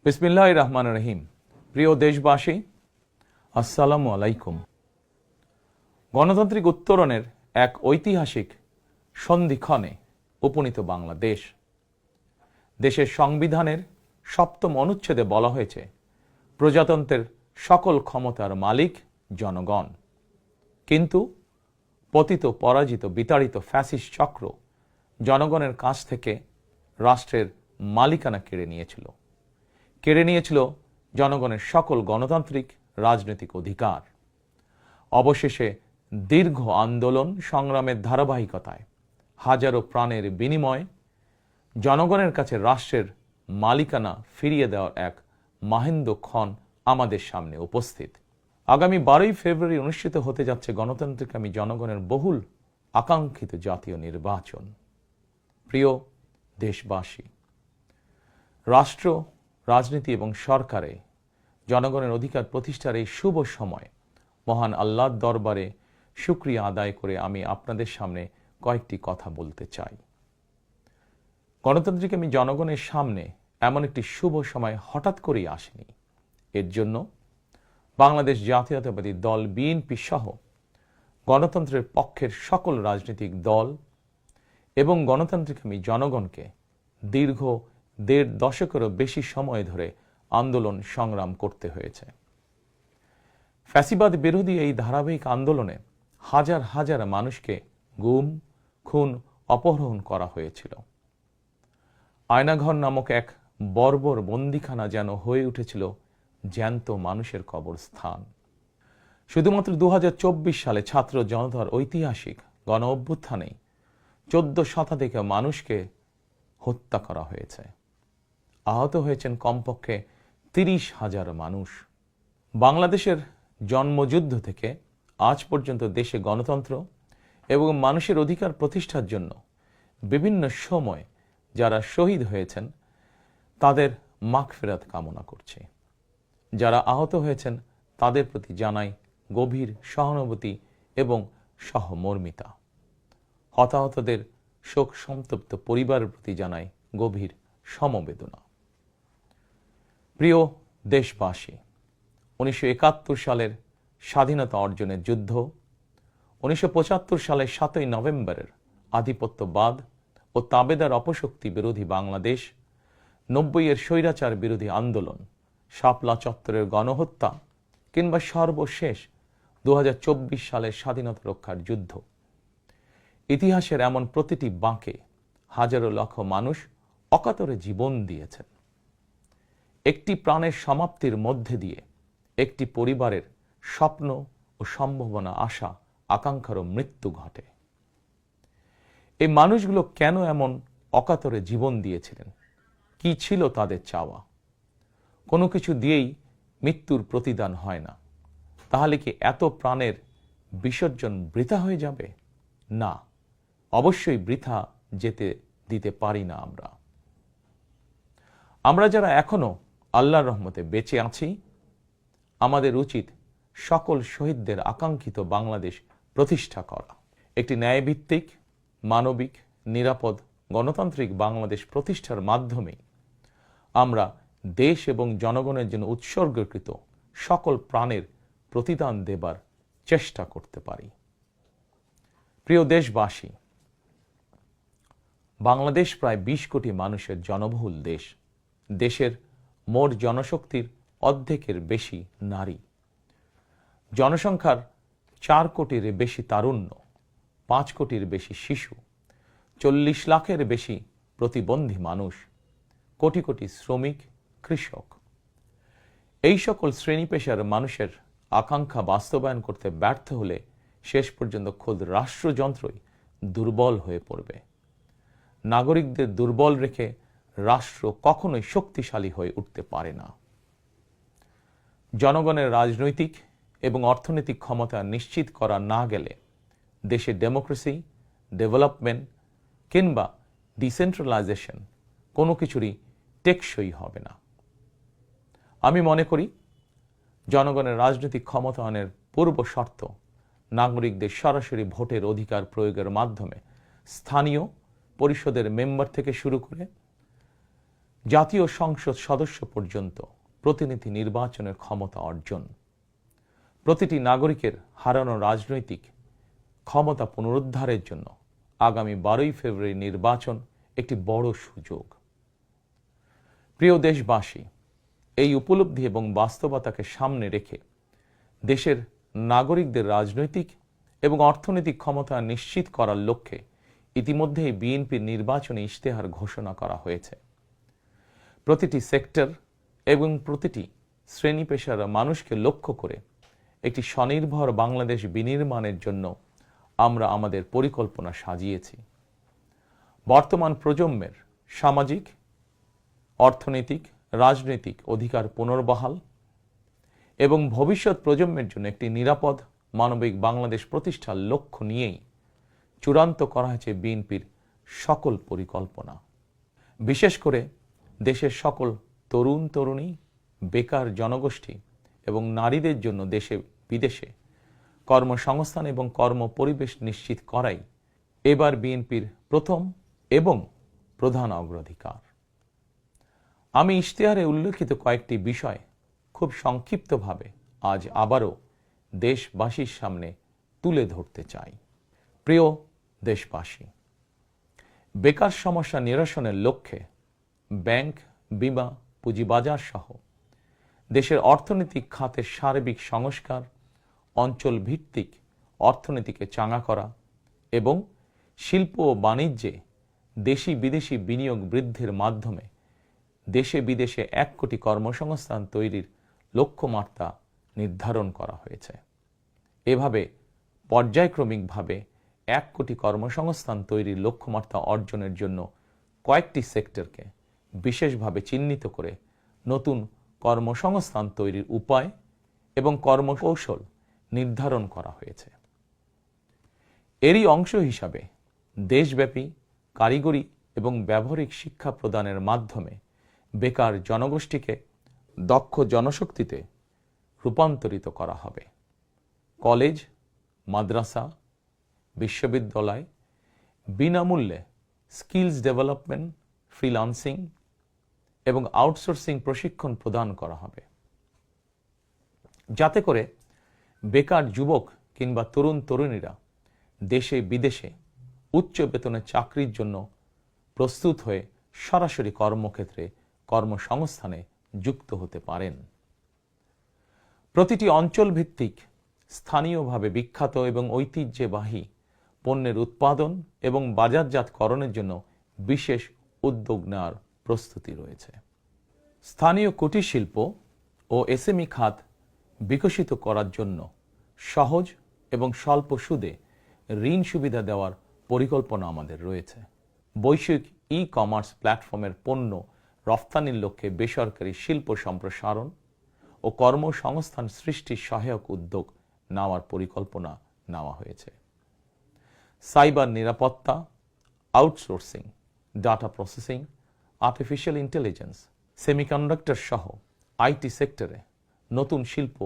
বিসমিল্লাহির রহমানির রহিম। প্রিয় দেশবাসী, আসসালামু আলাইকুম। গণতান্ত্রিক উত্তরণের এক ঐতিহাসিক সন্ধিক্ষণে উপনীত বাংলাদেশ। দেশের সংবিধানের ৭ম অনুচ্ছেদে বলা হয়েছে, প্রজাতন্ত্রের সকল ক্ষমতার মালিক জনগণ। কিন্তু পতিত, পরাজিত, বিতাড়িত ফ্যাসিস্ট চক্র জনগণের কাছ থেকে রাষ্ট্রের মালিকানা কেড়ে নিয়েছিল জনগণের সকল গণতান্ত্রিক রাজনৈতিক অধিকার। অবশেষে দীর্ঘ আন্দোলন সংগ্রামের ধারাবাহিকতায় হাজারো প্রাণের বিনিময়ে জনগণের কাছে রাষ্ট্রের মালিকানা ফিরিয়ে দেওয়ার এক মাহেন্দ্রক্ষণ আমাদের সামনে উপস্থিত। আগামী 12ই ফেব্রুয়ারি অনুষ্ঠিত হতে যাচ্ছে গণতান্ত্রিকামী জনগণের বহুল আকাঙ্ক্ষিত জাতীয় নির্বাচন। প্রিয় দেশবাসী, রাষ্ট্র, রাজনীতি এবং সরকারে জনগণের অধিকার প্রতিষ্ঠার এই শুভ সময় মহান আল্লাহর দরবারে শুকরিয়া আদায় করে আমি আপনাদের সামনে কয়েকটি কথা বলতে চাই। গণতান্ত্রিকামী জনগণের সামনে এমন একটি শুভ সময় হঠাৎ করেই আসেনি। এর জন্য বাংলাদেশ জাতীয়তাবাদী দল বিএনপি সহ গণতন্ত্রের পক্ষের সকল রাজনৈতিক দল এবং গণতান্ত্রিকামী জনগণকে দীর্ঘ ১.৫ দশকেরও বেশি সময় ধরে আন্দোলন সংগ্রাম করতে হয়েছে। ফ্যাসিবাদ বিরোধী এই ধারাবাহিক আন্দোলনে হাজার হাজার মানুষকে গুম, খুন, অপহরণ করা হয়েছিল। আয়নাঘর নামক এক বর্বর বন্দিখানা যেন হয়ে উঠেছিল জ্যান্ত মানুষের কবরস্থান। শুধুমাত্র ২০২৪ সালে ছাত্র জনতার ঐতিহাসিক গণ অভ্যুত্থানে ১৪ শতাধিক মানুষকে হত্যা করা হয়েছে। আহত হয়েছেন কমপক্ষে ৩০,০০০ মানুষ। বাংলাদেশের জন্মযুদ্ধ থেকে আজ পর্যন্ত দেশে গণতন্ত্র এবং মানুষের অধিকার প্রতিষ্ঠার জন্য বিভিন্ন সময় যারা শহীদ হয়েছেন তাদের মাগফিরাত কামনা করছি। যারা আহত হয়েছেন তাদের প্রতি জানাই গভীর সহানুভূতি এবং সহমর্মিতা। হতাহতদের শোক সন্তপ্ত পরিবারের প্রতি জানাই গভীর সমবেদনা। প্রিয় দেশবাসী, ১৯৭১ সালের স্বাধীনতা অর্জনের যুদ্ধ, ১৯৭৫ সালের ৭ই নভেম্বরের আধিপত্যবাদ ও তাবেদার অপশক্তি বিরোধী বাংলাদেশ, ৯০-এর স্বৈরাচার বিরোধী আন্দোলন, শাপলা চত্বরের গণহত্যা কিংবা সর্বশেষ ২০২৪ সালের স্বাধীনতা রক্ষার যুদ্ধ, ইতিহাসের এমন প্রতিটি বাঁকে হাজারো লক্ষ মানুষ অকাতরে জীবন দিয়েছেন। একটি প্রাণের সমাপ্তির মধ্যে দিয়ে একটি পরিবারের স্বপ্ন ও সম্ভাবনা, আশা, আকাঙ্ক্ষারও মৃত্যু ঘটে। এই মানুষগুলো কেন এমন অকাতরে জীবন দিয়েছিলেন? কি ছিল তাদের চাওয়া? কোনো কিছু দিয়েই মৃত্যুর প্রতিদান হয় না। তাহলে কি এত প্রাণের বিসর্জন বৃথা হয়ে যাবে? না, অবশ্যই বৃথা যেতে দিতে পারি না। আমরা যারা এখনো আল্লাহর রহমতে বেঁচে আছি, আমাদের উচিত সকল শহীদদের আকাঙ্ক্ষিত বাংলাদেশ প্রতিষ্ঠা করা। একটি ন্যায়ভিত্তিক, মানবিক, নিরাপদ, গণতান্ত্রিক বাংলাদেশ প্রতিষ্ঠার মাধ্যমে আমরা দেশ এবং জনগণের জন্য উৎসর্গকৃত সকল প্রাণের প্রতিদান দেবার চেষ্টা করতে পারি। প্রিয় দেশবাসী, বাংলাদেশ প্রায় ২০ কোটি মানুষের জনবহুল দেশ। দেশের মোট জনশক্তির অর্ধেকের বেশি নারী। জনসংখ্যার ৪ কোটির বেশি তারুণ্য, ৫ কোটির বেশি শিশু, ৪০ লাখের বেশি প্রতিবন্ধী মানুষ, কোটি কোটি শ্রমিক, কৃষক। এই সকল শ্রেণী পেশার মানুষের আকাঙ্ক্ষা বাস্তবায়ন করতে ব্যর্থ হলে শেষ পর্যন্ত খোদ রাষ্ট্রযন্ত্রই দুর্বল হয়ে পড়বে। নাগরিকদের দুর্বল রেখে রাষ্ট্র কখনোই শক্তিশালী হয়ে উঠতে পারে না। জনগণের রাজনৈতিক এবং অর্থনৈতিক ক্ষমতা নিশ্চিত করা না গেলে দেশে ডেমোক্রেসি, ডেভেলপমেন্ট কিংবা ডিসেন্ট্রালাইজেশন কোনো কিছুরই টেকসই হবে না। আমি মনে করি জনগণের রাজনৈতিক ক্ষমতায়নের পূর্ব শর্ত নাগরিকদের সরাসরি ভোটের অধিকার প্রয়োগের মাধ্যমে স্থানীয় পরিষদের মেম্বার থেকে শুরু করে জাতীয় সংসদ সদস্য পর্যন্ত প্রতিনিধি নির্বাচনের ক্ষমতা অর্জন, প্রতিটি নাগরিকের হারানো রাজনৈতিক ক্ষমতা পুনরুদ্ধারের জন্য আগামী 12ই ফেব্রুয়ারি নির্বাচন একটি বড় সুযোগ। প্রিয় দেশবাসী, এই উপলব্ধি এবং বাস্তবতাকে সামনে রেখে দেশের নাগরিকদের রাজনৈতিক এবং অর্থনৈতিক ক্ষমতা নিশ্চিত করার লক্ষ্যে ইতিমধ্যেই বিএনপির নির্বাচনী ইশতেহার ঘোষণা করা হয়েছে। প্রতিটি সেক্টর এবং প্রতিটি শ্রেণী পেশার মানুষকে লক্ষ্য করে একটি স্বনির্ভর বাংলাদেশ বিনির্মাণের জন্য আমরা আমাদের পরিকল্পনা সাজিয়েছি। বর্তমান প্রজন্মের সামাজিক, অর্থনৈতিক, রাজনৈতিক অধিকার পুনর্বহাল এবং ভবিষ্যৎ প্রজন্মের জন্য একটি নিরাপদ মানবিক বাংলাদেশ প্রতিষ্ঠার লক্ষ্য নিয়েই চূড়ান্ত করা হয়েছে বিএনপির সকল পরিকল্পনা। বিশেষ করে দেশের সকল তরুণ তরুণী, বেকার জনগোষ্ঠী এবং নারীদের জন্য দেশে বিদেশে কর্মসংস্থান এবং কর্ম পরিবেশ নিশ্চিত করাই এবার বিএনপির প্রথম এবং প্রধান অগ্রাধিকার। আমি ইশতেহারে উল্লেখিত কয়েকটি বিষয় খুব সংক্ষিপ্তভাবে আজ আবারও দেশবাসীর সামনে তুলে ধরতে চাই। প্রিয় দেশবাসী, বেকার সমস্যা নিরসনের লক্ষ্যে ব্যাংক, বীমা, পুঁজিবাজার সহ দেশের অর্থনৈতিক খাতের সার্বিক সংস্কার, অঞ্চল ভিত্তিক অর্থনীতিকে চাঙা করা এবং শিল্প ও বাণিজ্যে দেশি বিদেশি বিনিয়োগ বৃদ্ধির মাধ্যমে দেশে বিদেশে 1 কোটি কর্মসংস্থান তৈরির লক্ষ্যমাত্রা নির্ধারণ করা হয়েছে। এভাবে পর্যায়ক্রমিকভাবে 1 কোটি কর্মসংস্থান তৈরির লক্ষ্যমাত্রা অর্জনের জন্য কয়েকটি সেক্টরকে বিশেষভাবে চিহ্নিত করে নতুন কর্মসংস্থান তৈরির উপায় এবং কর্মকৌশল নির্ধারণ করা হয়েছে। এরই অংশ হিসাবে দেশব্যাপী কারিগরি এবং ব্যবহারিক শিক্ষা প্রদানের মাধ্যমে বেকার জনগোষ্ঠীকে দক্ষ জনশক্তিতে রূপান্তরিত করা হবে। কলেজ, মাদ্রাসা, বিশ্ববিদ্যালয় বিনামূল্যে স্কিলস ডেভেলপমেন্ট, ফ্রিল্যান্সিং এবং আউটসোর্সিং প্রশিক্ষণ প্রদান করা হবে, যাতে করে বেকার যুবক কিংবা তরুণ তরুণীরা দেশে বিদেশে উচ্চ বেতনের চাকরির জন্য প্রস্তুত হয়ে সরাসরি কর্মক্ষেত্রে কর্মসংস্থানে যুক্ত হতে পারেন। প্রতিটি অঞ্চল ভিত্তিক স্থানীয়ভাবে বিখ্যাত এবং ঐতিহ্যবাহী পণ্যের উৎপাদন এবং বাজারজাতকরণের জন্য বিশেষ উদ্যোগ নেওয়ার প্রস্তুতি রয়েছে। স্থানীয় কুটির শিল্প ও এসএমই খাত বিকশিত করার জন্য সহজ এবং স্বল্প সুদে ঋণ সুবিধা দেওয়ার পরিকল্পনা আমাদের রয়েছে। বৈশ্বিক ই-কমার্স প্ল্যাটফর্মের পণ্য রফতানির লক্ষ্যে বেসরকারি শিল্প সম্প্রসারণ ও কর্মসংস্থান সৃষ্টির সহায়ক উদ্যোগ নেওয়ার পরিকল্পনা নেওয়া হয়েছে। সাইবার নিরাপত্তা, outsourcing, data processing, artificial intelligence, semiconductor সহ আইটি সেক্টরে নতুন শিল্প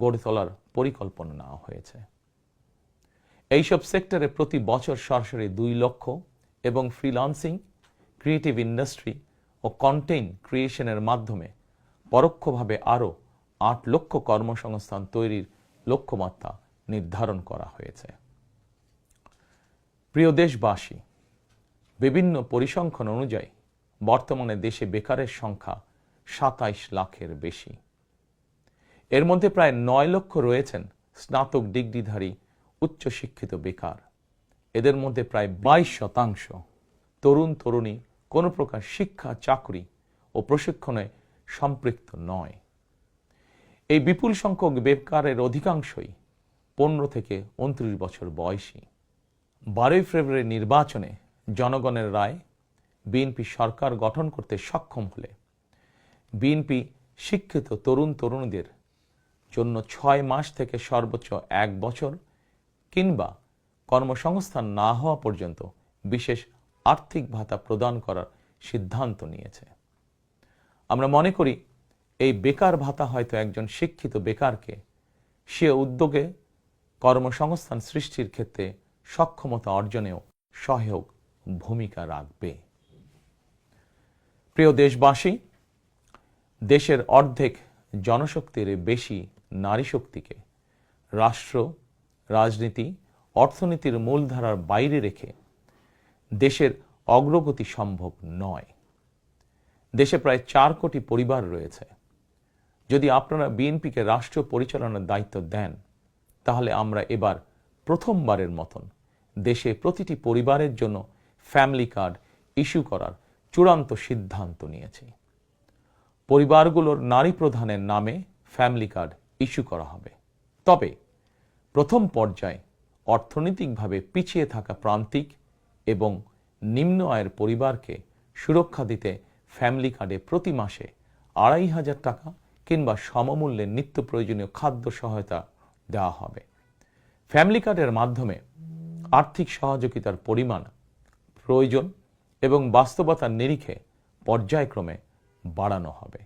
গড়ে তোলার পরিকল্পনা নেওয়া হয়েছে। এইসব সেক্টরে প্রতি বছর সরাসরি 2 লক্ষ এবং ফ্রিল্যান্সিং, ক্রিয়েটিভ ইন্ডাস্ট্রি ও কন্টেন্ট ক্রিয়েশনের মাধ্যমে পরোক্ষভাবে আরও 8 লক্ষ কর্মসংস্থান তৈরির লক্ষ্যমাত্রা নির্ধারণ করা হয়েছে। প্রিয় দেশবাসী, বিভিন্ন পরিসংখ্যান অনুযায়ী বর্তমানে দেশে বেকারের সংখ্যা 27 লাখের বেশি। এর মধ্যে প্রায় 9 লক্ষ রয়েছেন স্নাতক ডিগ্রিধারী উচ্চশিক্ষিত বেকার। এদের মধ্যে প্রায় 22% তরুণ তরুণী কোনো প্রকার শিক্ষা, চাকরি ও প্রশিক্ষণে সম্পৃক্ত নয়। এই বিপুল সংখ্যক বেকারের অধিকাংশই 15 থেকে 29 বছর বয়সী। 12ই ফেব্রুয়ারি নির্বাচনে জনগণের রায় বিএনপি সরকার গঠন করতে সক্ষম হলে বিএনপি শিক্ষিত তরুণ তরুণীদের জন্য 6 মাস থেকে সর্বোচ্চ 1 বছর কিংবা কর্মসংস্থান না হওয়া পর্যন্ত বিশেষ আর্থিক ভাতা প্রদান করার সিদ্ধান্ত নিয়েছে। আমরা মনে করি এই বেকার ভাতা হয়তো একজন শিক্ষিত বেকারকে সে উদ্যোগে কর্মসংস্থান সৃষ্টির ক্ষেত্রে সক্ষমতা অর্জনেও সহায়ক ভূমিকা রাখবে। প্রিয় দেশবাসী, দেশের অর্ধেক জনশক্তির বেশি নারী শক্তিকে রাষ্ট্র, রাজনীতি, অর্থনীতির মূলধারার বাইরে রেখে দেশের অগ্রগতি সম্ভব নয়। দেশে প্রায় 4 কোটি পরিবার রয়েছে। যদি আপনারা বিএনপিকে রাষ্ট্র পরিচালনার দায়িত্ব দেন, তাহলে আমরা এবার প্রথমবারের মতন দেশে প্রতিটি পরিবারের জন্য ফ্যামিলি কার্ড ইস্যু করার চূড়ান্ত সিদ্ধান্ত নিয়েছি। পরিবারগুলোর নারী প্রধানের নামে ফ্যামিলি কার্ড ইস্যু করা হবে। তবে প্রথম পর্যায়ে অর্থনৈতিকভাবে পিছিয়ে থাকা প্রান্তিক এবং নিম্ন আয়ের পরিবারকে সুরক্ষা দিতে ফ্যামিলি কার্ডে প্রতি মাসে 2,500 টাকা কিংবা সমমূল্যের নিত্য প্রয়োজনীয় খাদ্য সহায়তা দেওয়া হবে। ফ্যামিলি কার্ডের মাধ্যমে আর্থিক সহযোগিতার পরিমাণ, প্রয়োজন এবং বাস্তবতার নিরিখে পর্যায়ক্রমে বাড়ানো হবে।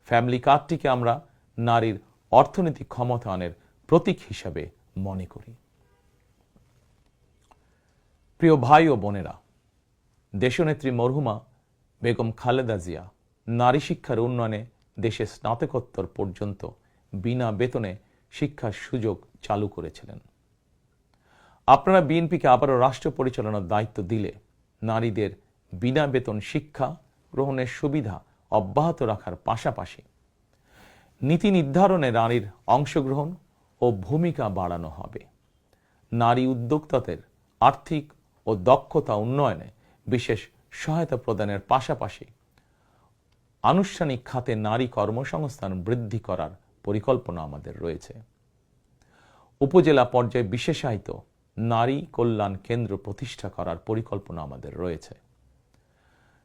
ফ্যামিলি কার্ডটিকে আমরা নারীর অর্থনৈতিক ক্ষমতায়নের প্রতীক হিসাবে মনে করি। প্রিয় ভাই ও বোনেরা, দেশনেত্রী মরহুমা বেগম খালেদা জিয়া নারী শিক্ষার উন্নয়নে দেশে স্নাতকোত্তর পর্যন্ত বিনা বেতনে শিক্ষার সুযোগ চালু করেছিলেন। আপনারা বিএনপিকে আবারও রাষ্ট্র পরিচালনার দায়িত্ব দিলে নারীদের বিনা বেতন শিক্ষা গ্রহণের সুবিধা অব্যাহত রাখার পাশাপাশি নীতি নির্ধারণে নারীর অংশগ্রহণ ও ভূমিকা বাড়ানো হবে। নারী উদ্যোক্তাদের আর্থিক ও দক্ষতা উন্নয়নে বিশেষ সহায়তা প্রদানের পাশাপাশি আনুষ্ঠানিক খাতে নারী কর্মসংস্থান বৃদ্ধি করার পরিকল্পনা আমাদের রয়েছে। উপজেলা পর্যায়ে বিশেষায়িত নারী কল্যাণ কেন্দ্র প্রতিষ্ঠা করার পরিকল্পনা আমাদের রয়েছে।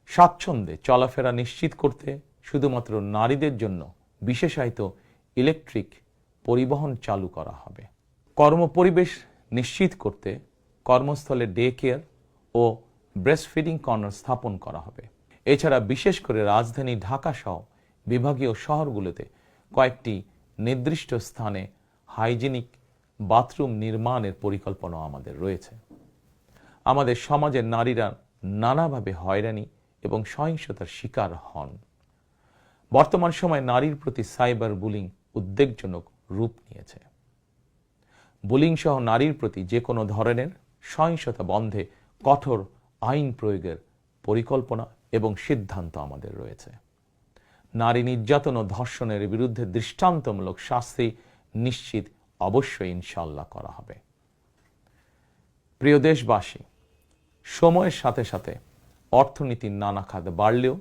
স্বাচ্ছন্দ্যে চলাফেরা নিশ্চিত করতে শুধুমাত্র নারীদের জন্য বিশেষায়িত ইলেকট্রিক পরিবহন চালু করা হবে। কর্মপরিবেশ নিশ্চিত করতে কর্মস্থলে ডে কেয়ার ও ব্রেস্ট ফিডিং কর্নার স্থাপন করা হবে। এছাড়া বিশেষ করে রাজধানী ঢাকা সহ বিভাগীয় শহরগুলোতে কয়েকটি নির্দিষ্ট স্থানে হাইজিনিক বাথরুম নির্মাণের পরিকল্পনা আমাদের রয়েছে। আমাদের সমাজের নারীরা নানাভাবে হয়রানি এবং সহিংসতার শিকার হন। বর্তমান সময়ে নারীর প্রতি সাইবার বুলিং উদ্বেগজনক রূপ নিয়েছে। বুলিং সহ নারীর প্রতি যে কোনো ধরনের সহিংসতা বন্ধে কঠোর আইন প্রয়োগের পরিকল্পনা এবং সিদ্ধান্ত আমাদের রয়েছে। নারী নির্যাতন ও ধর্ষণের বিরুদ্ধে দৃষ্টান্তমূলক শাস্তি নিশ্চিত অবশ্যই ইনশাআল্লাহ করা হবে। প্রিয় দেশবাসী, সময়ের সাথে সাথে অর্থনীতির নানা খাত বাড়লেও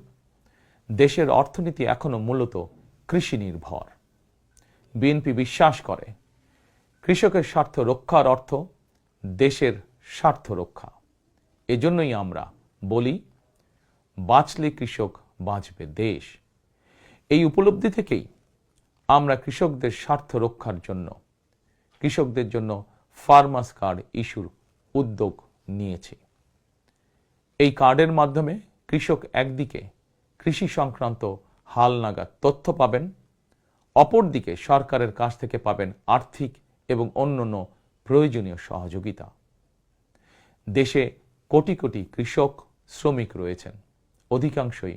দেশের অর্থনীতি এখনো মূলত কৃষি নির্ভর। বিএনপি বিশ্বাস করে কৃষকের স্বার্থ রক্ষার অর্থ দেশের স্বার্থ রক্ষা। এজন্যই আমরা বলি, বাঁচলে কৃষক বাঁচবে দেশ। এই উপলব্ধি থেকেই আমরা কৃষকদের স্বার্থ রক্ষার জন্য কৃষকদের জন্য ফার্মার্স কার্ড ইস্যুর উদ্যোগ নিয়েছি। এই কার্ডের মাধ্যমে কৃষক একদিকে কৃষি সংক্রান্ত হালনাগাদ তথ্য পাবেন, অপরদিকে সরকারের কাছ থেকে পাবেন আর্থিক এবং অন্যান্য প্রয়োজনীয় সহযোগিতা। দেশে কোটি কোটি কৃষক শ্রমিক রয়েছেন, অধিকাংশই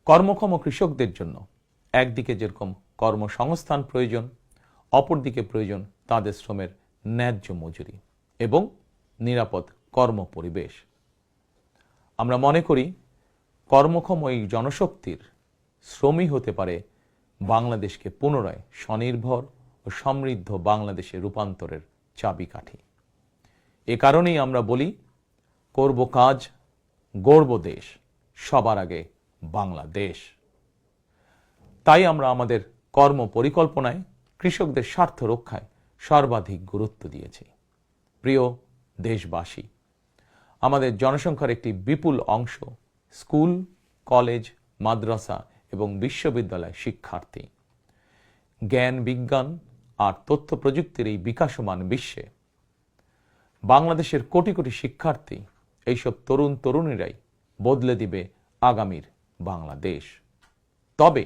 কর্মক্ষম কৃষকদের জন্য একদিকে যেরকম কর্মসংস্থান প্রয়োজন, অপরদিকে প্রয়োজন তাদের শ্রমের ন্যায্য মজুরি এবং নিরাপদ কর্মপরিবেশ। আমরা মনে করি কর্মক্ষম এই জনশক্তির শ্রমই হতে পারে বাংলাদেশকে পুনরায় স্বনির্ভর ও সমৃদ্ধ বাংলাদেশে রূপান্তরের চাবিকাঠি। এ কারণেই আমরা বলি, করব কাজ, গড়ব দেশ, সবার আগে বাংলাদেশ। তাই আমরা আমাদের কর্ম পরিকল্পনায় কৃষকদের স্বার্থ রক্ষায় সর্বাধিক গুরুত্ব দিয়েছি। প্রিয় দেশবাসী, আমাদের জনসংখ্যার একটি বিপুল অংশ স্কুল, কলেজ, মাদ্রাসা এবং বিশ্ববিদ্যালয় শিক্ষার্থী। জ্ঞান, বিজ্ঞান আর তথ্য প্রযুক্তির এই বিকাশমান বিশ্বে বাংলাদেশের কোটি কোটি শিক্ষার্থী, এইসব তরুণ তরুণীরাই বদলে দিবে আগামীর বাংলাদেশ। তবে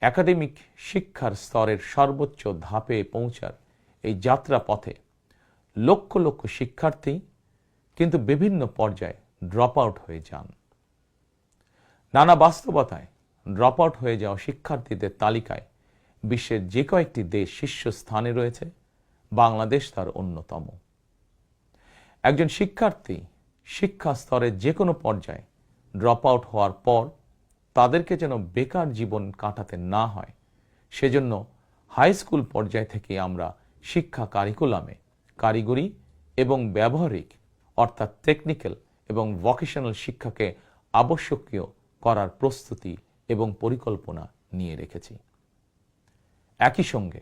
একাডেমিক শিক্ষার স্তরের সর্বোচ্চ ধাপে পৌঁছার এই যাত্রা পথে লক্ষ লক্ষ শিক্ষার্থী কিন্তু বিভিন্ন পর্যায়ে ড্রপ আউট হয়ে যান। নানা বাস্তবতায় ড্রপ আউট হয়ে যাওয়া শিক্ষার্থীদের তালিকায় বিশ্বের যে কয়েকটি দেশ শীর্ষস্থানে রয়েছে, বাংলাদেশ তার অন্যতম। একজন শিক্ষার্থী শিক্ষা স্তরের যে কোনো পর্যায়ে ড্রপ আউট হওয়ার পর তাদেরকে যেন বেকার জীবন কাটাতে না হয়, সেজন্য হাই স্কুল পর্যায় থেকে আমরা শিক্ষা কারিকুলামে কারিগরি এবং ব্যবহারিক অর্থাৎ টেকনিক্যাল এবং ভোকেশনাল শিক্ষাকে আবশ্যকীয় করার প্রস্তুতি এবং পরিকল্পনা নিয়ে রেখেছি। একই সঙ্গে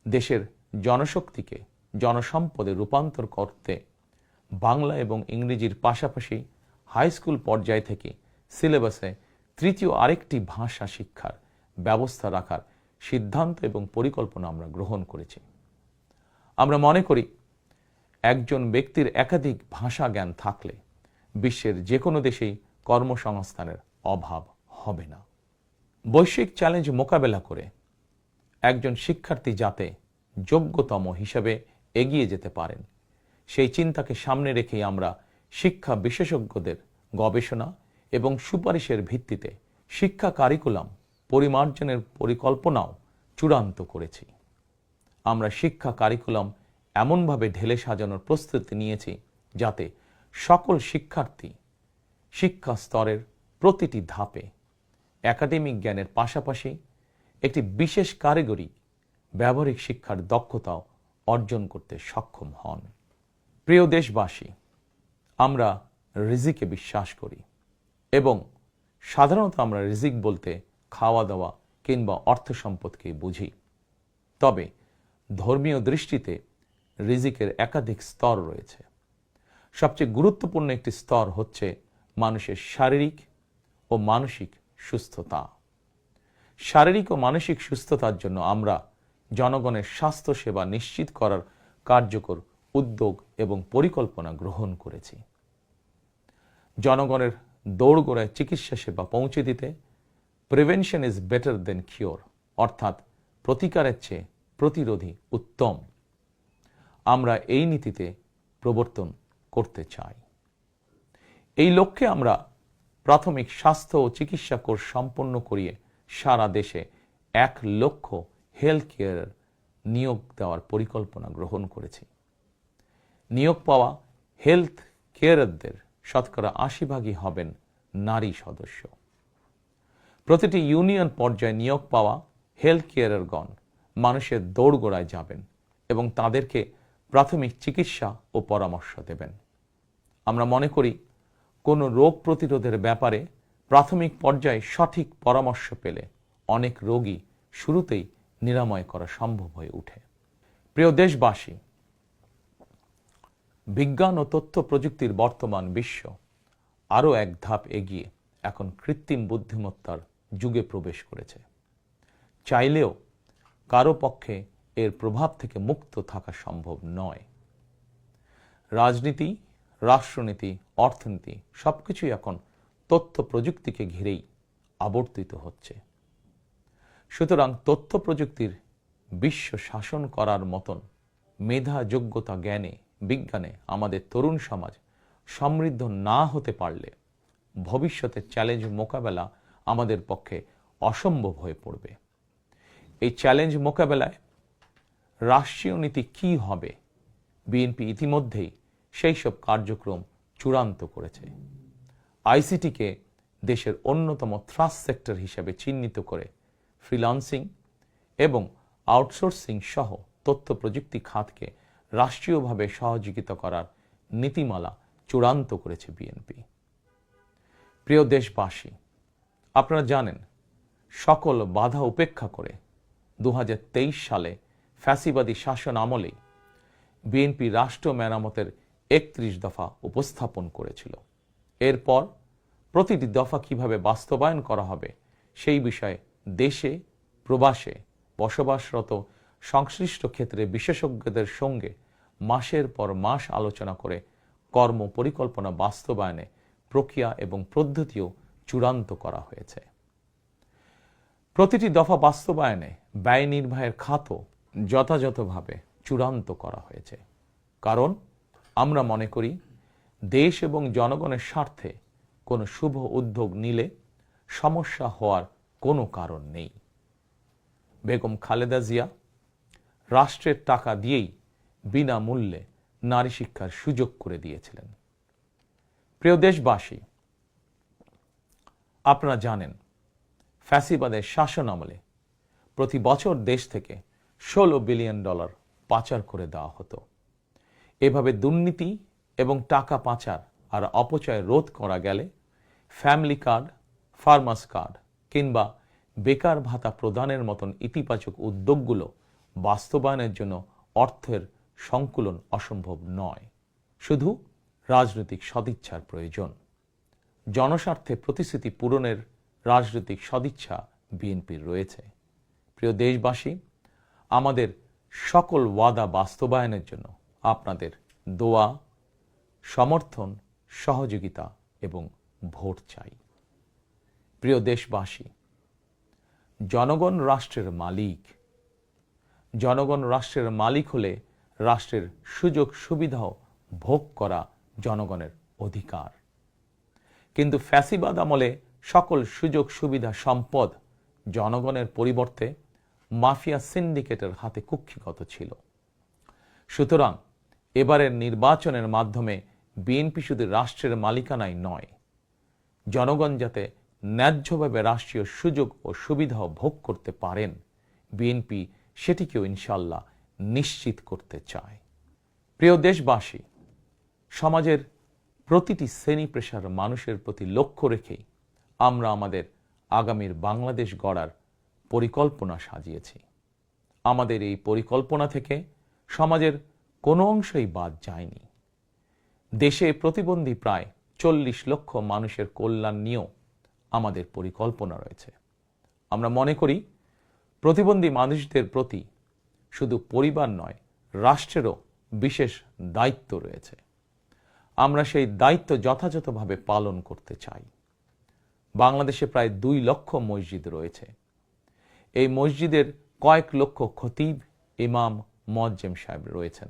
দেশের জনশক্তিকে জনসম্পদে রূপান্তর করতে বাংলা এবং ইংরেজির পাশাপাশি হাই স্কুল পর্যায় থেকে সিলেবাসে তৃতীয় আরেকটি ভাষা শিক্ষার ব্যবস্থা রাখার সিদ্ধান্ত এবং পরিকল্পনা আমরা গ্রহণ করেছি। আমরা মনে করি একজন ব্যক্তির একাধিক ভাষা জ্ঞান থাকলে বিশ্বের যে কোনো দেশেই কর্মসংস্থানের অভাব হবে না। বৈশ্বিক চ্যালেঞ্জ মোকাবেলা করে একজন শিক্ষার্থী যাতে যোগ্যতম হিসেবে এগিয়ে যেতে পারেন, সেই চিন্তাকে সামনে রেখেই আমরা শিক্ষা বিশেষজ্ঞদের গবেষণা এবং সুপারিশের ভিত্তিতে শিক্ষা কারিকুলাম পরিমার্জনের পরিকল্পনাও চূড়ান্ত করেছি। আমরা শিক্ষা কারিকুলাম এমনভাবে ঢেলে সাজানোর প্রস্তুতি নিয়েছি যাতে সকল শিক্ষার্থী শিক্ষা স্তরের প্রতিটি ধাপে একাডেমিক জ্ঞানের পাশাপাশি একটি বিশেষ কারিগরি ব্যবহারিক শিক্ষার দক্ষতাও অর্জন করতে সক্ষম হন। প্রিয় দেশবাসী, আমরা রিজিকে বিশ্বাস করি এবং সাধারণত আমরা রিজিক বলতে খাওয়া দাওয়া কিংবা অর্থ সম্পদকে বুঝি। তবে ধর্মীয় দৃষ্টিতে রিজিকের একাধিক স্তর রয়েছে। সবচেয়ে গুরুত্বপূর্ণ একটি স্তর হচ্ছে মানুষের শারীরিক ও মানসিক সুস্থতা। শারীরিক ও মানসিক সুস্থতার জন্য আমরা জনগণের স্বাস্থ্য সেবা নিশ্চিত করার কার্যকর উদ্যোগ এবং পরিকল্পনা গ্রহণ করেছি। জনগণের দৌড়গোড়ায় চিকিৎসা সেবা পৌঁছে দিতে prevention is better then cure, অর্থাৎ প্রতিকারের চেয়ে প্রতিরোধী উত্তম, আমরা এই নীতিতে প্রবর্তন করতে চাই। এই লক্ষ্যে আমরা প্রাথমিক স্বাস্থ্য ও চিকিৎসা কোর্স সম্পন্ন করিয়ে সারা দেশে 1 লক্ষ হেলথ কেয়ার নিয়োগ দেওয়ার পরিকল্পনা গ্রহণ করেছি। নিয়োগ পাওয়া হেলথ কেয়ারদের শতকরা 80% হবেন নারী সদস্য। প্রতিটি ইউনিয়ন পর্যায়ে নিয়োগ পাওয়া হেলথ কেয়ারগণ মানুষের দৌড়গোড়ায় যাবেন এবং তাদেরকে প্রাথমিক চিকিৎসা ও পরামর্শ দেবেন। আমরা মনে করি কোনো রোগ প্রতিরোধের ব্যাপারে প্রাথমিক পর্যায়ে সঠিক পরামর্শ পেলে অনেক রোগী শুরুতেই নিরাময় করা সম্ভব হয়ে ওঠে। প্রিয় দেশবাসী, বিজ্ঞান ও তথ্য প্রযুক্তির বর্তমান বিশ্ব আরও এক ধাপ এগিয়ে এখন কৃত্রিম বুদ্ধিমত্তার যুগে প্রবেশ করেছে। চাইলেও কারো পক্ষে এর প্রভাব থেকে মুক্ত থাকা সম্ভব নয়। রাজনীতি, রাষ্ট্রনীতি, অর্থনীতি সবকিছুই এখন তথ্য প্রযুক্তিকে ঘিরেই আবর্তিত হচ্ছে। সুতরাং তথ্য প্রযুক্তির বিশ্ব শাসন করার মতন মেধা, যোগ্যতা, জ্ঞানে, বিজ্ঞানে আমাদের তরুণ সমাজ সমৃদ্ধ না হতে পারলে ভবিষ্যতের চ্যালেঞ্জ মোকাবেলা আমাদের পক্ষে অসম্ভব হয়ে পড়বে। এই চ্যালেঞ্জ মোকাবেলায় রাষ্ট্রীয় নীতি কী হবে, বিএনপি ইতিমধ্যেই সেই সব কার্যক্রম চূড়ান্ত করেছে। আইসিটিকে দেশের অন্যতম থ্রাস্ট সেক্টর হিসেবে চিহ্নিত করে ফ্রিল্যান্সিং এবং আউটসোর্সিং সহ তথ্য প্রযুক্তি খাতকে রাষ্ট্রীয়ভাবে সহযোগিতা করার নীতিমালা চূড়ান্ত করেছে বিএনপি। প্রিয় দেশবাসী, আপনারা জানেন সকল বাধা উপেক্ষা করে 2023 সালে ফ্যাসিবাদী শাসন আমলেই বিএনপি রাষ্ট্র মেরামতের 31 দফা উপস্থাপন করেছিল। এরপর প্রতিটি দফা কিভাবে বাস্তবায়ন করা হবে সেই বিষয়ে দেশে প্রবাসে বসবাসরত সংশ্লিষ্ট ক্ষেত্রে বিশেষজ্ঞদের সঙ্গে মাসের পর মাস আলোচনা করে কর্ম পরিকল্পনা বাস্তবায়নে প্রক্রিয়া এবং পদ্ধতিও চূড়ান্ত করা হয়েছে। প্রতিটি দফা বাস্তবায়নে ব্যয় নির্বাহের খাতও যথাযথভাবে চূড়ান্ত করা হয়েছে। কারণ আমরা মনে করি দেশ এবং জনগণের স্বার্থে কোনো শুভ উদ্যোগ নিলে সমস্যা হওয়ার কোনো কারণ নেই। বেগম খালেদা জিয়া রাষ্ট্রের টাকা দিয়েই বিনামূল্যে নারী শিক্ষার সুযোগ করে দিয়েছিলেন। প্রিয় দেশবাসী, আপনারা জানেন ফ্যাসিবাদের শাসন আমলে প্রতি বছর দেশ থেকে $16 বিলিয়ন পাচার করে দেওয়া হতো। এভাবে দুর্নীতি এবং টাকা পাচার আর অপচয় রোধ করা গেলে ফ্যামিলি কার্ড, ফার্মার্স কার্ড কিংবা বেকার ভাতা প্রদানের মতন ইতিবাচক উদ্যোগগুলো বাস্তবায়নের জন্য অর্থের সংকুলন অসম্ভব নয়, শুধু রাজনৈতিক সদিচ্ছার প্রয়োজন। জনস্বার্থে প্রতিশ্রুতি পূরণের রাজনৈতিক সদিচ্ছা বিএনপির রয়েছে। প্রিয় দেশবাসী, আমাদের সকল ওয়াদা বাস্তবায়নের জন্য আপনাদের দোয়া, সমর্থন, সহযোগিতা এবং ভোট চাই। প্রিয় দেশবাসী, জনগণ রাষ্ট্রের মালিক। জনগণ রাষ্ট্রের মালিক হলে রাষ্ট্রের সুযোগ সুবিধাও ভোগ করা জনগণের অধিকার। কিন্তু ফ্যাসিবাদ আমলে সকল সুযোগ সুবিধা সম্পদ জনগণের পরিবর্তে মাফিয়া সিন্ডিকেটের হাতে কুক্ষিগত ছিল। সুতরাং এবারের নির্বাচনের মাধ্যমে বিএনপি শুধু রাষ্ট্রের মালিকানায় নয়, জনগণ যাতে ন্যায্যভাবে রাষ্ট্রীয় সুযোগ ও সুবিধাও ভোগ করতে পারেন, বিএনপি সেটিকেও ইনশাল্লাহ নিশ্চিত করতে চায়। প্রিয় দেশবাসী, সমাজের প্রতিটি শ্রেণী পেশার মানুষের প্রতি লক্ষ্য রেখেই আমরা আমাদের আগামীর বাংলাদেশ গড়ার পরিকল্পনা সাজিয়েছি। আমাদের এই পরিকল্পনা থেকে সমাজের কোনো অংশই বাদ যায়নি। দেশে প্রতিবন্ধী প্রায় 40 লক্ষ মানুষের কল্যাণ নিয়েও আমাদের পরিকল্পনা রয়েছে। আমরা মনে করি প্রতিবন্ধী মানুষদের প্রতি শুধু পরিবার নয়, রাষ্ট্রেরও বিশেষ দায়িত্ব রয়েছে। আমরা সেই দায়িত্ব যথাযথভাবে পালন করতে চাই। বাংলাদেশে প্রায় 2 লক্ষ মসজিদ রয়েছে। এই মসজিদের কয়েক লক্ষ খতিব, ইমাম, মুয়াজ্জিম সাহেব রয়েছেন।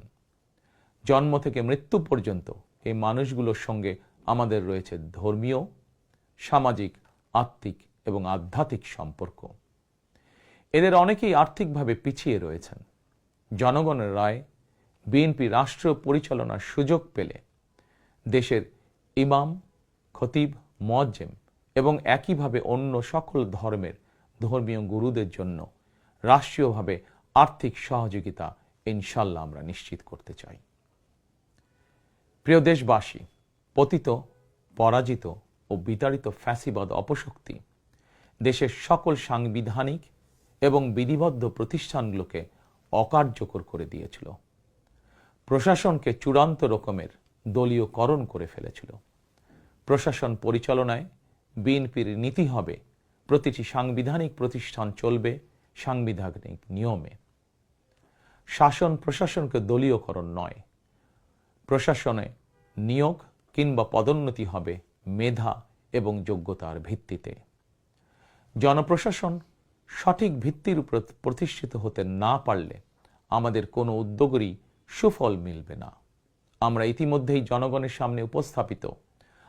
জন্ম থেকে মৃত্যু পর্যন্ত এই মানুষগুলোর সঙ্গে আমাদের রয়েছে ধর্মীয়, সামাজিক, আত্মিক এবং আধ্যাত্মিক সম্পর্ক। এদের অনেকেই আর্থিকভাবে পিছিয়ে রয়েছেন। জনগণের রায় বিএনপি রাষ্ট্র পরিচালনার সুযোগ পেলে দেশের ইমাম, খতিব, মুয়াজ্জিম এবং একইভাবে অন্য সকল ধর্মের ধর্মীয় গুরুদের জন্য রাষ্ট্রীয়ভাবে আর্থিক সহযোগিতা ইনশাল্লাহ আমরা নিশ্চিত করতে চাই। প্রিয় দেশবাসী, পতিত, পরাজিত ও বিতাড়িত ফ্যাসিবাদ অপশক্তি দেশের সকল সাংবিধানিক এবং বিধিবদ্ধ প্রতিষ্ঠানগুলোকে অকার্যকর করে দিয়েছিল। প্রশাসনকে চূড়ান্ত রকমের দলীয়করণ করে ফেলেছিল। প্রশাসন পরিচালনায় বিএনপির নীতি হবে প্রতিটি সাংবিধানিক প্রতিষ্ঠান চলবে সাংবিধানিক নিয়মে। শাসন প্রশাসনকে দলীয়করণ নয়, প্রশাসনে নিয়োগ কিংবা পদোন্নতি হবে মেধা এবং যোগ্যতার ভিত্তিতে। জনপ্রশাসন সঠিক ভিত্তির উপর প্রতিষ্ঠিত হতে না পারলে আমাদের কোনো উদ্যোগেরই সুফল মিলবে না। আমরা ইতিমধ্যেই জনগণের সামনে উপস্থাপিত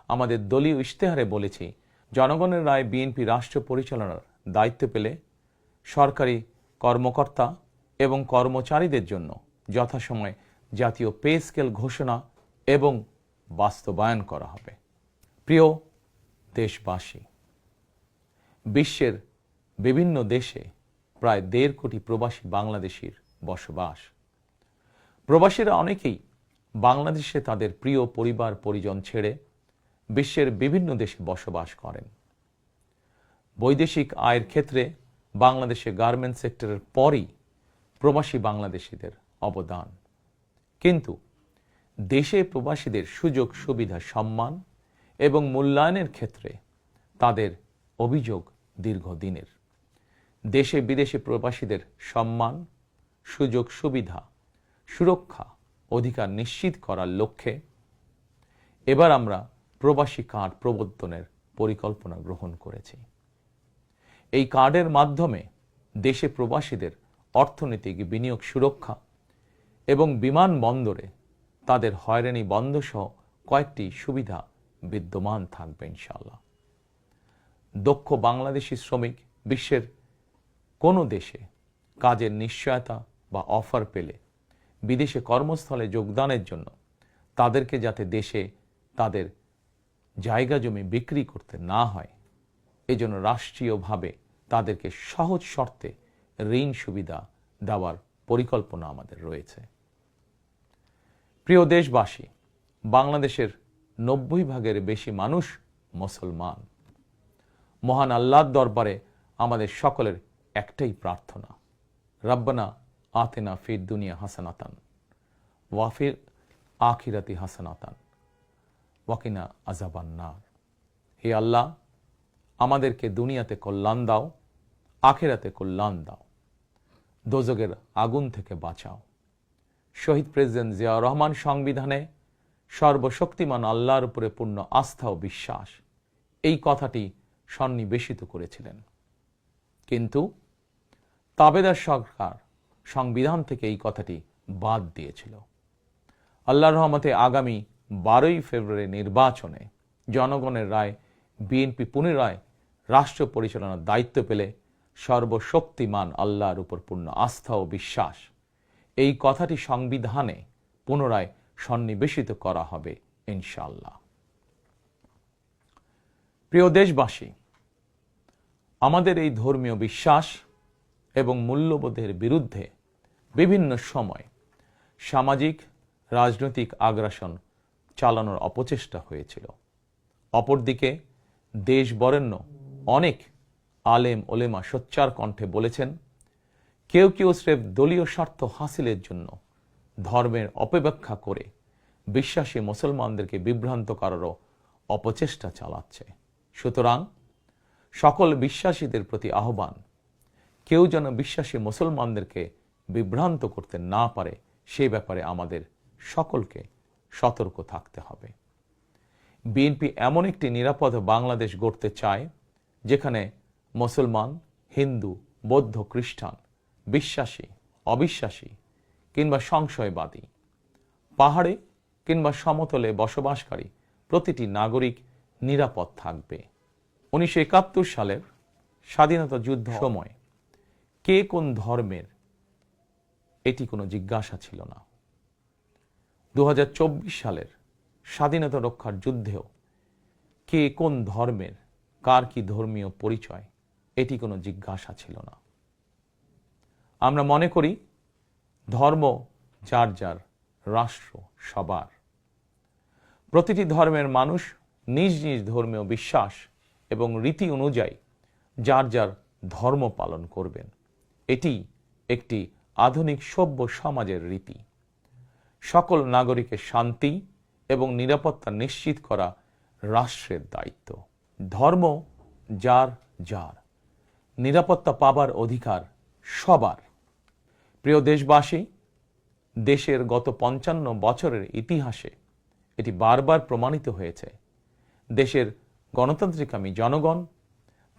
আমাদের দলীয় ইশতেহারে বলেছি, জনগণের রায় বিএনপি রাষ্ট্র পরিচালনার দায়িত্ব পেলে সরকারি কর্মকর্তা এবং কর্মচারীদের জন্য যথাসময়ে জাতীয় পে স্কেল ঘোষণা এবং বাস্তবায়ন করা হবে। প্রিয় দেশবাসী, বিশ্বের বিভিন্ন দেশে প্রায় 1.5 কোটি প্রবাসী বাংলাদেশির বসবাস। প্রবাসীরা অনেকেই বাংলাদেশে তাদের প্রিয় পরিবার পরিজন ছেড়ে বিশ্বের বিভিন্ন দেশে বসবাস করেন। বৈদেশিক আয়ের ক্ষেত্রে বাংলাদেশে গার্মেন্টস সেক্টরের পরই প্রবাসী বাংলাদেশিদের অবদান। কিন্তু দেশে প্রবাসীদের সুযোগ সুবিধা, সম্মান এবং মূল্যায়নের ক্ষেত্রে তাদের অভিযোগ দীর্ঘদিনের। দেশে বিদেশে প্রবাসীদের সম্মান, সুযোগ সুবিধা, সুরক্ষা, অধিকার নিশ্চিত করার লক্ষ্যে এবার আমরা প্রবাসী কার্ড প্রবর্তনের পরিকল্পনা গ্রহণ করেছি। এই কার্ডের মাধ্যমে দেশে প্রবাসীদের অর্থনৈতিক বিনিয়োগ সুরক্ষা এবং বিমানবন্দরে তাদের হয়রানি বন্ধ সহ কয়েকটি সুবিধা বিদ্যমান থাকবে ইনশাআল্লাহ। দক্ষ বাংলাদেশি শ্রমিক বিশ্বের কোনো দেশে কাজের নিশ্চয়তা বা অফার পেলে বিদেশে কর্মস্থলে যোগদানের জন্য তাদেরকে যাতে দেশে তাদের জায়গা জমি বিক্রি করতে না হয়, এজন্য রাষ্ট্রীয়ভাবে তাদেরকে সহজ শর্তে ঋণ সুবিধা দেওয়ার পরিকল্পনা আমাদের রয়েছে। প্রিয় দেশবাসী, বাংলাদেশের 90% বেশি মানুষ মুসলমান। মহান আল্লাহর দরবারে আমাদের সকলের একটাই প্রার্থনা, রব্বানা আতিনা ফিদ দুনিয়া হাসানাতান ওয়া ফিল আখিরাতি হাসানাতান ওয়া কিনা আযাবান নার। হে আল্লাহ, আমাদেরকে দুনিয়াতে কল্যাণ দাও, আখিরাতে কল্যাণ দাও, দোজখের আগুন থেকে বাঁচাও। শহীদ প্রেসিডেন্ট জিয়াউর রহমান সংবিধানে সর্বশক্তিমান আল্লাহর উপরে পূর্ণ আস্থা ও বিশ্বাস, এই কথাটি সন্নিবেশিত করেছিলেন। কিন্তু তাবেদার সরকার সংবিধান থেকে এই কথাটি বাদ দিয়েছিল। আল্লাহর রহমতে আগামী 12ই ফেব্রুয়ারি নির্বাচনে জনগণের রায় বিএনপি পুনরায় রাষ্ট্র পরিচালনার দায়িত্ব পেলে সর্বশক্তিমান আল্লাহর উপর পূর্ণ আস্থা ও বিশ্বাস, এই কথাটি সংবিধানে পুনরায় সন্নিবেশিত করা হবে ইনশাআল্লাহ। প্রিয় দেশবাসী, আমাদের এই ধর্মীয় বিশ্বাস এবং মূল্যবোধের বিরুদ্ধে বিভিন্ন সময় সামাজিক রাজনৈতিক আগ্রাসন চালানোর অপচেষ্টা হয়েছিল। অপরদিকে দেশ বরেণ্য অনেক আলেম ওলেমা সোচ্চার কণ্ঠে বলেছেন, কেউ কেউ স্রেফ দলীয় স্বার্থ হাসিলের জন্য ধর্মের অপব্যাখ্যা করে বিশ্বাসী মুসলমানদেরকে বিভ্রান্ত করারও অপচেষ্টা চালাচ্ছে। সুতরাং সকল বিশ্বাসীদের প্রতি আহ্বান, কেউ যেন বিশ্বাসী মুসলমানদেরকে বিভ্রান্ত করতে না পারে, সেই ব্যাপারে আমাদের সকলকে সতর্ক থাকতে হবে। বিএনপি এমন একটি নিরাপদ বাংলাদেশ গড়তে চায় যেখানে মুসলমান, হিন্দু, বৌদ্ধ, খ্রিস্টান, বিশ্বাসী, অবিশ্বাসী কিংবা সংশয়বাদী, পাহাড়ে কিংবা সমতলে বসবাসকারী প্রতিটি নাগরিক নিরাপদ থাকবে। 1971 সালের স্বাধীনতা যুদ্ধ সময় কে কোন ধর্মের এটি কোনো জিজ্ঞাসা ছিল না। 2024 সালের স্বাধীনতা রক্ষার যুদ্ধেও কে কোন ধর্মের, কার কি ধর্মীয় পরিচয়, এটি কোনো জিজ্ঞাসা ছিল না। আমরা মনে করি ধর্ম যার যার, রাষ্ট্র সবার। প্রতিটি ধর্মের মানুষ নিজ নিজ ধর্মীয় বিশ্বাস এবং রীতি অনুযায়ী যার যার ধর্ম পালন করবেন। এটি একটি আধুনিক সভ্য সমাজের রীতি। সকল নাগরিকের শান্তি এবং নিরাপত্তা নিশ্চিত করা রাষ্ট্রের দায়িত্ব। ধর্ম যার যার, নিরাপত্তা পাবার অধিকার সবার। প্রিয় দেশবাসী, দেশের গত 55 বছরের ইতিহাসে এটি বারবার প্রমাণিত হয়েছে, দেশের গণতান্ত্রিকামী জনগণ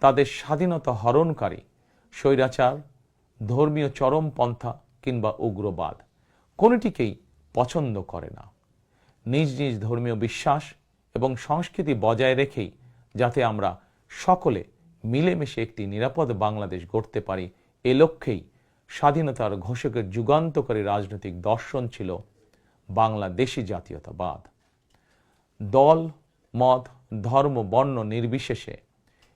তাদের স্বাধীনতা হরণকারী স্বৈরাচার, ধর্মীয় চরমপন্থা কিংবা উগ্রবাদ কোনটিকেই পছন্দ করে না। নিজ নিজ ধর্মীয় বিশ্বাস এবং সংস্কৃতি বজায় রেখেই যাতে আমরা সকলে মিলেমিশে একটি নিরাপদ বাংলাদেশ গড়তে পারি, এ লক্ষ্যেই স্বাধীনতার ঘোষকের যুগান্তকারী রাজনৈতিক দর্শন ছিল বাংলাদেশী জাতীয়তাবাদ। দল, মত, ধর্ম, বর্ণ নির্বিশেষে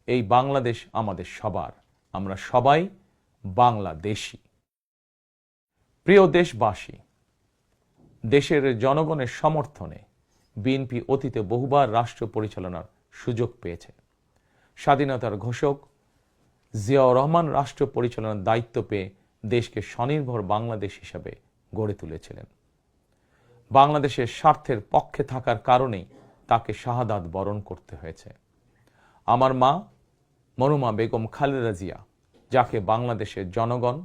এই বাংলাদেশ আমাদের সবার, আমরা সবাই বাংলাদেশী। প্রিয় দেশবাসী, দেশের জনগণের সমর্থনে বিএনপি অতীতে বহুবার রাষ্ট্র পরিচালনার সুযোগ পেয়েছে। স্বাধীনতার ঘোষক জিয়াউর রহমান রাষ্ট্র পরিচালনার দায়িত্ব পেয়ে দেশকে স্বনির্ভর বাংলাদেশ হিসাবে গড়ে তুলেছিলেন। বাংলাদেশের স্বার্থের পক্ষে থাকার কারণেই তাকে শাহাদাত বরণ করতে হয়েছে। আমার মা মরহুমা বেগম খালেদা জিয়া, যাকে বাংলাদেশের জনগণ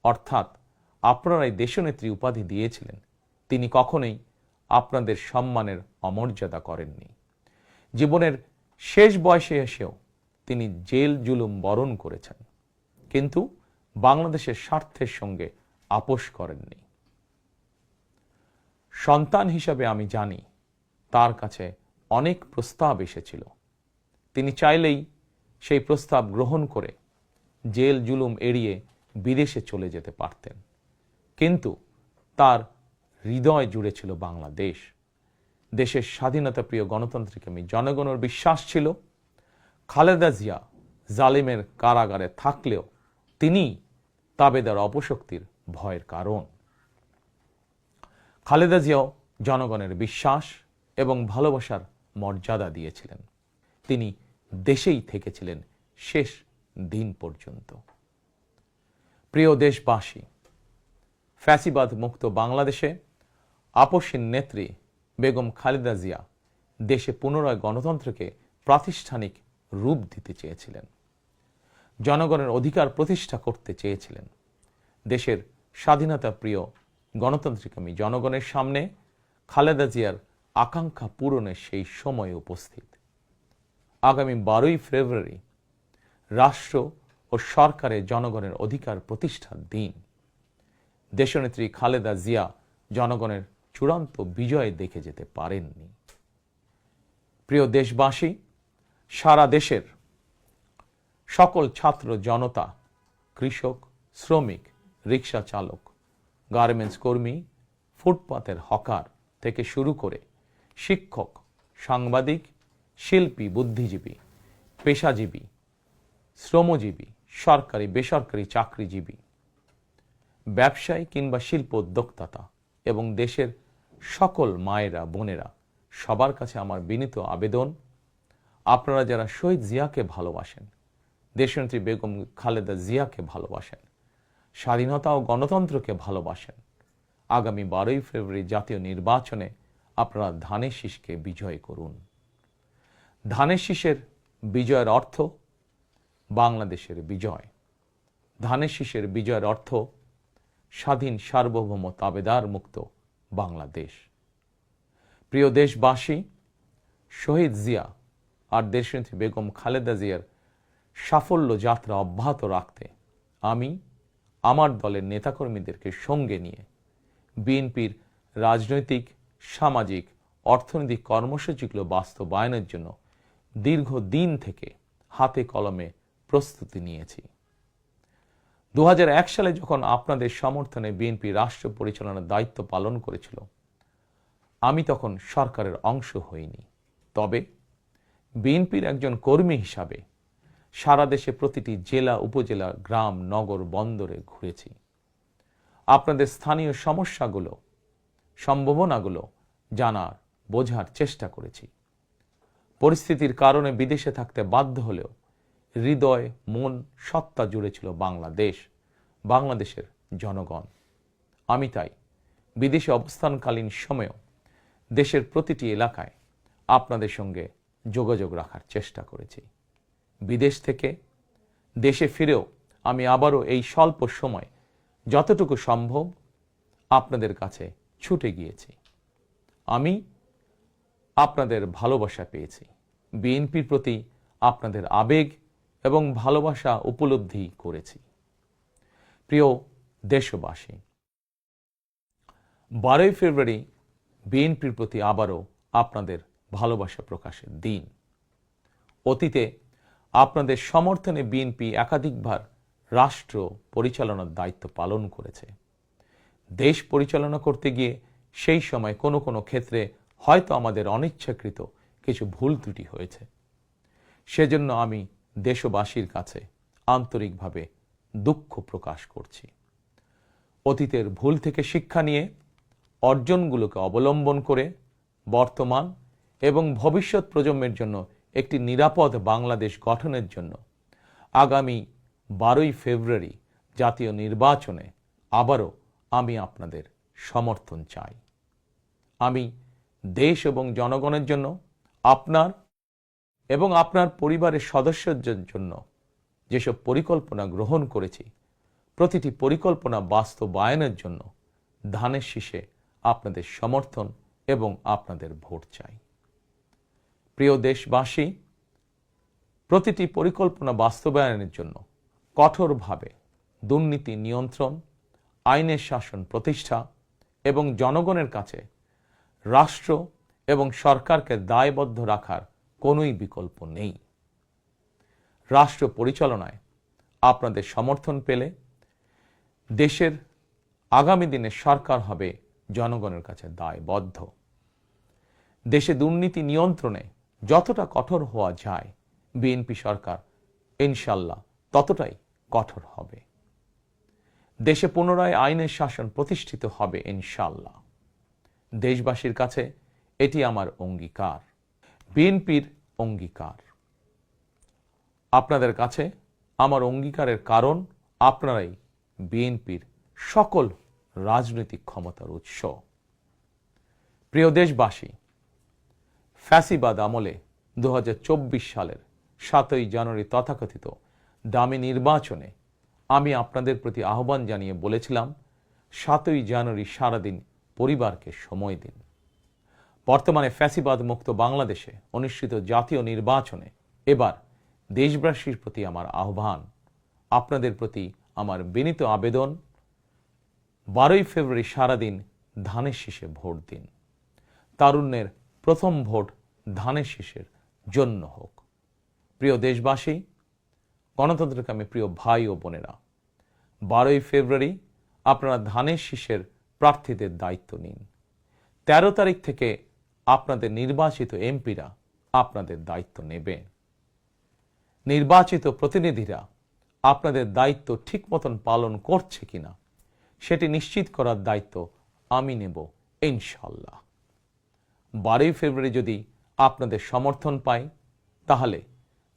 অর্থাৎ আপনারাই দেশনেত্রী উপাধি দিয়েছিলেন, তিনি কখনোই আপনাদের সম্মানের অমর্যাদা করেননি। জীবনের শেষ বয়সে এসেও তিনি জেল জুলুম বরণ করেছেন, কিন্তু বাংলাদেশের স্বার্থের সঙ্গে আপোষ করেননি। সন্তান হিসাবে আমি জানি তার কাছে অনেক প্রস্তাব এসেছিল। তিনি চাইলেই সেই প্রস্তাব গ্রহণ করে জেল জুলুম এড়িয়ে বিদেশে চলে যেতে পারতেন, কিন্তু তার হৃদয় জুড়ে ছিল বাংলাদেশ। দেশের স্বাধীনতা প্রিয় গণতন্ত্রকামী জনগণের বিশ্বাস ছিল খালেদা জিয়া জালিমের কারাগারে থাকলেও তিনি তাবেদার অপশক্তির ভয়ের কারণ। খালেদা জিয়াও জনগণের বিশ্বাস এবং ভালোবাসার মর্যাদা দিয়েছিলেন। তিনি দেশেই থেকেছিলেন শেষ দিন পর্যন্ত। প্রিয় দেশবাসী, ফ্যাসিবাদ মুক্ত বাংলাদেশে আপসীন নেত্রী বেগম খালেদা জিয়া দেশে পুনরায় গণতন্ত্রকে প্রাতিষ্ঠানিক রূপ দিতে চেয়েছিলেন, জনগণের অধিকার প্রতিষ্ঠা করতে চেয়েছিলেন। দেশের স্বাধীনতা প্রিয় গণতন্ত্রকামী জনগণের সামনে খালেদা জিয়ার আকাঙ্ক্ষা পূরণের সেই সময় উপস্থিত। আগামী 12ই ফেব্রুয়ারি রাষ্ট্র ও সরকারের জনগণের অধিকার প্রতিষ্ঠার দিন। দেশনেত্রী খালেদা জিয়া জনগণের চূড়ান্ত বিজয় দেখে যেতে পারেননি। প্রিয় দেশবাসী, সারা দেশের সকল ছাত্র জনতা, কৃষক, শ্রমিক, রিক্সা চালক, গার্মেন্টস কর্মী, ফুটপাতের হকার থেকে শুরু করে শিক্ষক, সাংবাদিক, শিল্পী, বুদ্ধিজীবী, পেশাজীবী, শ্রমজীবী, সরকারি বেসরকারি চাকরিজীবী, ব্যবসায়ী কিংবা শিল্প উদ্যোক্তা এবং দেশের সকল মায়েরা, বোনেরা, সবার কাছে আমার বিনীত আবেদন, আপনারা যারা শহীদ জিয়াকে ভালোবাসেন, দেশনেত্রী বেগম খালেদা জিয়াকে ভালোবাসেন, স্বাধীনতা ও গণতন্ত্রকে ভালোবাসেন, আগামী 12ই ফেব্রুয়ারি জাতীয় নির্বাচনে আপনারা ধানের শীষকে বিজয় করুন। ধানের শীষের বিজয়ের অর্থ বাংলাদেশের বিজয়। ধানের শীষের বিজয়ের অর্থ স্বাধীন, সার্বভৌম, তাবেদার মুক্ত বাংলাদেশ। প্রিয় দেশবাসী, শহীদ জিয়া আর দেশনেত্রী বেগম খালেদা জিয়ার সাফল্য যাত্রা অব্যাহত রাখতে আমি আমার দলের নেতাকর্মীদেরকে সঙ্গে নিয়ে বিএনপির রাজনৈতিক, সামাজিক, অর্থনৈতিক কর্মসূচিগুলো বাস্তবায়নের জন্য দীর্ঘদিন থেকে হাতে কলমে প্রস্তুতি নিয়েছি। 2001 সালে যখন আপনাদের সমর্থনে বিএনপি রাষ্ট্র পরিচালনার দায়িত্ব পালন করেছিল, আমি তখন সরকারের অংশ হইনি। তবে বিএনপির একজন কর্মী হিসাবে সারা দেশে প্রতিটি জেলা, উপজেলা, গ্রাম, নগর, বন্দরে ঘুরেছি। আপনাদের স্থানীয় সমস্যাগুলো, সম্ভাবনাগুলো জানার, বোঝার চেষ্টা করেছি। পরিস্থিতির কারণে বিদেশে থাকতে বাধ্য হলেও হৃদয়, মন, সত্তা জুড়ে ছিল বাংলাদেশ, বাংলাদেশের জনগণ। আমি তাই বিদেশে অবস্থানকালীন সময়েও দেশের প্রতিটি এলাকায় আপনাদের সঙ্গে যোগাযোগ রাখার চেষ্টা করেছি। বিদেশ থেকে দেশে ফিরেও আমি আবারও এই স্বল্প সময় যতটুকু সম্ভব আপনাদের কাছে ছুটে গিয়েছি। আমি আপনাদের ভালোবাসা পেয়েছি, বিএনপির প্রতি আপনাদের আবেগ এবং ভালোবাসা উপলব্ধি করেছি। প্রিয় দেশবাসী, 12ই ফেব্রুয়ারি বিএনপির প্রতি আবারও আপনাদের ভালোবাসা প্রকাশের দিন। অতীতে আপনাদের সমর্থনে বিএনপি একাধিকবার রাষ্ট্র পরিচালনার দায়িত্ব পালন করেছে। দেশ পরিচালনা করতে গিয়ে সেই সময় কোনো কোনো ক্ষেত্রে হয়তো আমাদের অনিচ্ছাকৃত কিছু ভুল ত্রুটি হয়েছে। সেজন্য আমি দেশবাসীর কাছে আন্তরিকভাবে দুঃখ প্রকাশ করছি। অতীতের ভুল থেকে শিক্ষা নিয়ে অর্জনগুলোকে অবলম্বন করে বর্তমান এবং ভবিষ্যৎ প্রজন্মের জন্য একটি নিরাপদ বাংলাদেশ গঠনের জন্য আগামী 12ই ফেব্রুয়ারি জাতীয় নির্বাচনে আবারও আমি আপনাদের সমর্থন চাই। আমি দেশ এবং জনগণের জন্য, আপনার এবং আপনার পরিবারের সদস্যদের জন্য যেসব পরিকল্পনা গ্রহণ করেছি, প্রতিটি পরিকল্পনা বাস্তবায়নের জন্য ধানের শীষে আপনাদের সমর্থন এবং আপনাদের ভোট চাই। প্রিয় দেশবাসী, প্রতিটি পরিকল্পনা বাস্তবায়নের জন্য কঠোরভাবে দুর্নীতি নিয়ন্ত্রণ, আইনের শাসন প্রতিষ্ঠা এবং জনগণের কাছে রাষ্ট্র এবং সরকারকে দায়বদ্ধ রাখার কোনোই বিকল্প নেই। রাষ্ট্র পরিচালনায় আপনাদের সমর্থন পেলে দেশের আগামী দিনে সরকার হবে জনগণের কাছে দায়বদ্ধ। দেশে দুর্নীতি নিয়ন্ত্রণে যতটা কঠোর হওয়া যায়, বিএনপি সরকার ইনশাল্লাহ ততটাই কঠোর হবে। দেশে পুনরায় আইনের শাসন প্রতিষ্ঠিত হবে ইনশাল্লাহ। দেশবাসীর কাছে এটি আমার অঙ্গীকার, বিএনপির অঙ্গীকার। আপনাদের কাছে আমার অঙ্গীকারের কারণ আপনারাই বিএনপির সকল রাজনৈতিক ক্ষমতার উৎস। প্রিয় দেশবাসী, ফ্যাসিবাদ আমলে 2024 সালের 7ই জানুয়ারি তথাকথিত দামি নির্বাচনে আমি আপনাদের প্রতি আহ্বান জানিয়ে বলেছিলাম, 7ই জানুয়ারি সারাদিন পরিবারকে সময় দিন। বর্তমানে ফ্যাসিবাদ মুক্ত বাংলাদেশে অনুষ্ঠিত জাতীয় নির্বাচনে এবার দেশবাসীর প্রতি আমার আহ্বান, আপনাদের প্রতি আমার বিনীত আবেদন, 12ই ফেব্রুয়ারি সারাদিন ধানের শীষে ভোট দিন। তারুণ্যের প্রথম ভোট ধানের শীষের জন্য হোক। প্রিয় দেশবাসী, গণতন্ত্রকামী প্রিয় ভাই ও বোনেরা, 12ই ফেব্রুয়ারি আপনারা ধানের শীষের প্রার্থীদের দায়িত্ব নিন। 13 তারিখ থেকে আপনাদের নির্বাচিত এমপিরা আপনাদের দায়িত্ব নেবে। নির্বাচিত প্রতিনিধিরা আপনাদের দায়িত্ব ঠিক মতন পালন করছে কিনা সেটি নিশ্চিত করার দায়িত্ব আমি নেব ইনশাল্লাহ। 12ই ফেব্রুয়ারি যদি আপনাদের সমর্থন পাই, তাহলে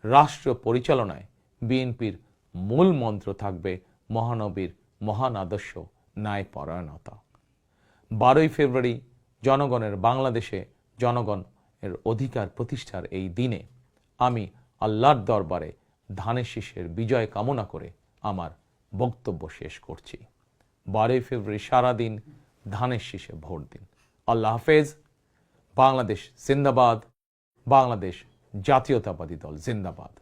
রাষ্ট্র পরিচালনায় বিএনপির মূল মন্ত্র থাকবে মহানবীর মহান আদর্শ, ন্যায়পরায়ণতা। 12ই ফেব্রুয়ারি জনগণের বাংলাদেশে জনগণের অধিকার প্রতিষ্ঠার এই দিনে আমি আল্লাহর দরবারে ধানের শীষের বিজয় কামনা করে আমার বক্তব্য শেষ করছি। 12ই ফেব্রুয়ারি সারাদিন ধানের শীষে ভোট দিন। আল্লাহ হাফেজ। বাংলাদেশ জিন্দাবাদ। বাংলাদেশ জাতীয়তাবাদী দল জিন্দাবাদ।